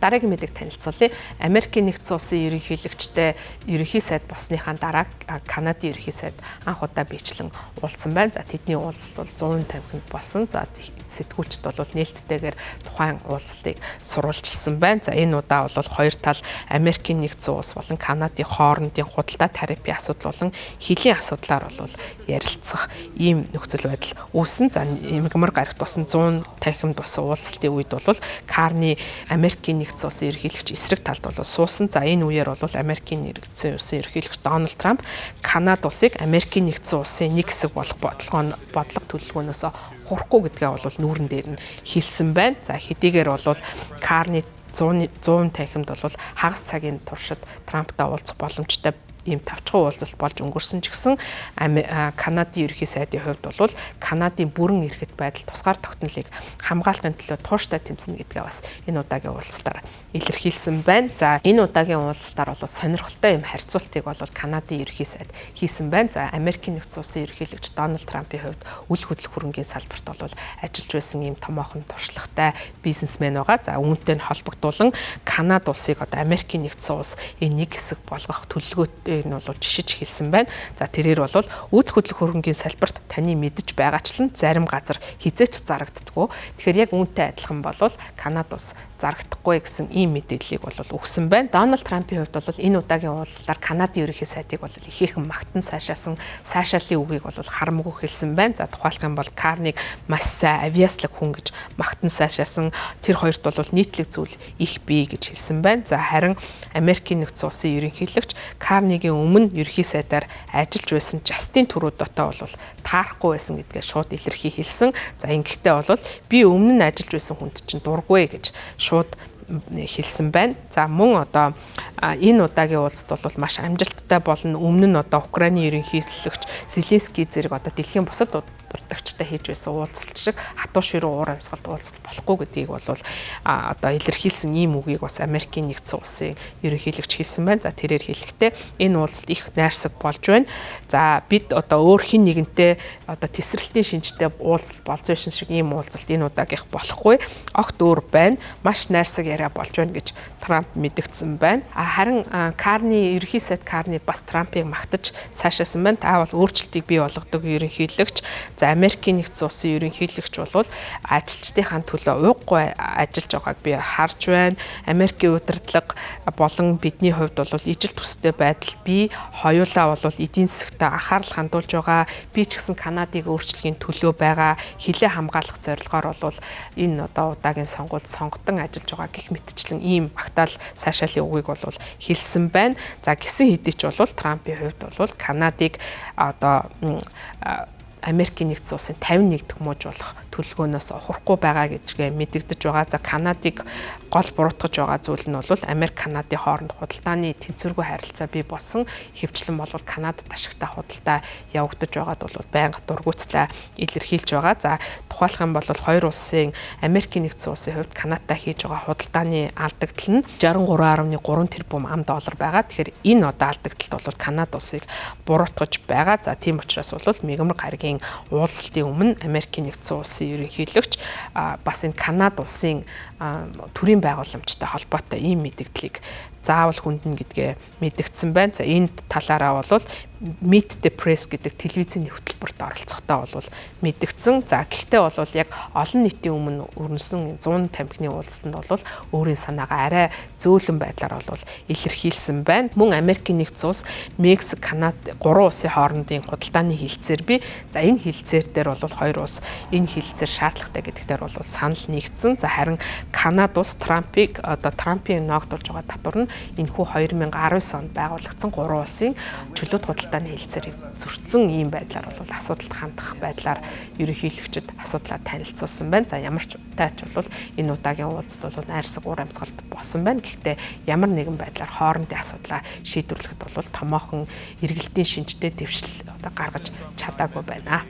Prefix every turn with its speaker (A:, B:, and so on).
A: дараагийн мэдээг танилцуулъя. Америкийн нэгдсэн улсын ерөнхийлөгчтэй ерөнхий сайд босныхаа дараа Канадын ерөнхий сайд анх удаа биечлэн уулзсан байна. За тэдний уулзалт бол 150-нд болсон. За сэтгүүлчд бол нээлттэйгээр тухайн уулзалтыг сурвалжилсан байна. За энэ удаа бол хоёр тал Америкийн нэгдсэн улс болон Канадын хоорондын худалдаа тарифын асуудал болон хилийн асуудлаар бол ярилцах ийм нөхцөл байдал үүсэн. За мигмар гарагт болсон 150-нд болсон уулзалтын үед бол Карни Америкийн нэгдсэн улсын ерөнхийлөгч эсрэг талд бол суусан. За энэ үеэр бол Америкийн нэгдсэн улсын ерөнхийлөгч Дональд Трамп Канада улсыг Америкийн нэгдсэн улсын нэг хэсэг болох бодлого төлөвлөгөөнөөс хурахгүй гэдгээ бол нүүрэн дээр нь хэлсэн байна. За хэдийгээр бол Карни 100 танхимд бол хагас цагийн туршид Трамптай уулзах боломжтой ийм тавчхан уулзалт болж өнгөрсөн ч гэсэн Канадын ерөнхий сайдын хувьд бол Канадын бүрэн эрхэт байдал тусгаар тогтнолыг хамгаалахын төлөө тууштай тэмцэнэ гэдгээ бас энэ удаагийн уулзалтаар илэрхийлсэн байна. За энэ удаагийн уулзалтаар бол сонирхолтой юм харьцуултыг бол Канадын ерөнхий сайд хийсэн байна. За Америкийн нэгдсэн улсын ерөнхийлөгч Дональд Трампын хувьд үл хөдлөх хөрөнгийн салбарт бол ажиллаж байсан ийм томоохон туршлагатай бизнесмен байгаа. За үүнтэй холбогдуулан Канада улсыг одоо Америкийн нэгдсэн улс энэ нэг хэсэг болгох төлөвлөгөөтэй нь бол жишиж хэлсэн байна. За тэрээр бол үйл хөдлөх хөрөнгийн салбарт таны мэдж байгаачлан зарим газар хизээч зарагддаггүй. Тэгэхээр яг үүнтэй адилхан бол Канада улс зарагдахгүй гэсэн ийм мэдээллийг бол өгсөн байна. Дональд Трампын хувьд бол энэ удаагийн уулзалтаар Канадын ерөнхий сайдыг бол ихээхэн магтан сайшаасан сайшаалын үгийг бол харамгүй хэлсэн байна. За тухайлх юм бол Карниг маш сайн авиаслаг хүн гэж магтан сайшаасан. Тэр хоёрт бол нийтлэг зүйл их бий гэж хэлсэн байна. За харин Америкийн нэгдсэн улсын ерөнхийлөгч Карнигийн өмнө ерөнхий сайдаар ажиллаж байсан Жастин Трюдотой бол таарахгүй байсан гэдгээ шууд илэрхий хэлсэн. За ингэхдээ бол би өмнө нь ажиллаж байсан хүнд чинь дургүй гэж шууд хэлсэн байна. За мөн одоо энэ удаагийн уулзалт бол маш амжилттай болно. Өмнө нь одоо Украины ерөнхийлөгч Зеленский зэрэг одоо дэлхийн бусад дуртагчтай хийж байсан уулзалт шиг хатуу ширүү уур амьсгалд уулзалт болохгүй гэдгийг бол одоо илэрхийлсэн ийм үгийг бас Америкийн нэгдсэн улсын ерөнхийлөгч хэлсэн байна. За тэрээр хэлэхдээ энэ уулзалт их найрсаг болж байна. За бид одоо өөр хин нэгэнтэй одоо тесрэлтийн шинжтэй уулзалт болж байсан шиг ийм уулзалт энэ удаагийнх болохгүй. Огт өөр байна. Маш найрсаг яриа болж байна гэж Трамп мэдгдсэн байна. Харин Карни ерөнхий сайд Карни бас Трампыг магтаж сайшаасан байна. Та бол өөрчлөлтийг бий болгодог ерөнхийлөгч. За Америкийн нэгдсэн улсын ерөнхийлөгч бол ажилчдынхаа төлөө ууггүй ажиллаж байгааг би харж байна. Америкийн удирдлага болон бидний хувьд бол ижил төстэй байдал би хоёулаа бол эдийн засагт анхаарал хандуулж байгаа. Би ч гэсэн Канадыг өөрчлөхийн төлөө байгаа. Хилээ хамгаалах зорилгоор бол энэ одоо удаагийн сонгуульд сонгогдсон ажиллаж байгаа гэх мэтчлэн ийм магтаал сайшаалын үгийг бол хэлсэн байна. За гисэн хэдий ч бол Трампын хувьд бол Канадыг одоо Америкийн нэгдсэн улсын 51 дахь мууж болох төлөвлөгөөнөөс ухрахгүй байгаа гэдгээ мэдэгдэж байгаа. За Канадыг гол буруутгаж байгаа зүйл нь бол Америк Канадын хооронд худалдааны тэнцвэргүй харилцаа бий болсон. Хэвчлэн бол Канадад ашигтай худалдаа явагдаж байгаад бол байнга дургуутслаа илэрхийлж байгаа. За тухайлх юм бол хоёр улсын Америкийн нэгдсэн улсын хувьд Канадтай хийж байгаа худалдааны алдагдал нь 63.3 тэрбум $. Байгаа. Тэгэхээр энэ одоо алдагдалт бол Канада улсыг буруутгаж байгаа. За тийм учраас бол мигмар гарагийн уулзалтын өмнө Америкийн нэгдсэн улсын ерөнхийлөгч бас энэ Канада улсын төрийн байгууламжтай холбоотой ийм мэдээллийг заавал хүндэн гэдгээ мэдгдсэн байна. За энэ талаараа бол Meet the Press гэдэг телевизийн хөтөлбөрт оролцохтой бол мэдгдсэн. За гэхдээ бол яг олон нийтийн өмнө өрнөсөн 150-ны уулзалтанд бол өөрийн санаагаа арай зөөлөн байдлаар бол илэрхийлсэн байна. Мөн Америкийн нэгдсэн улс, Мексик, Канада гурван улсын хоорондын худалдааны хилцээр бий. За энэ хилцээр дээр бол хоёр улс энэ хилцээр шаардлагатай гэдэгтэр бол санал нэгдсэн. За харин Канада улс Трампын ногдуулж байгаа татвар нь энэхүү 2019 онд байгуулагдсан гурван улсын чөлөөт худалдааны хилцээрийг зөрчсөн ийм байдлаар бол асуудалд хандах байдлаар ерөнхийлөгчд асуудлаа танилцуулсан байна. За ямар ч таач бол энэ удаагийн уулзалт бол найрсаг уур амьсгалд болсон байна. Гэхдээ ямар нэгэн байдлаар хоорондын асуудлаа шийдвэрлэхэд бол томоохон эргэлтийн шинжтэй дэвшил одоо гаргаж чадаагүй байна.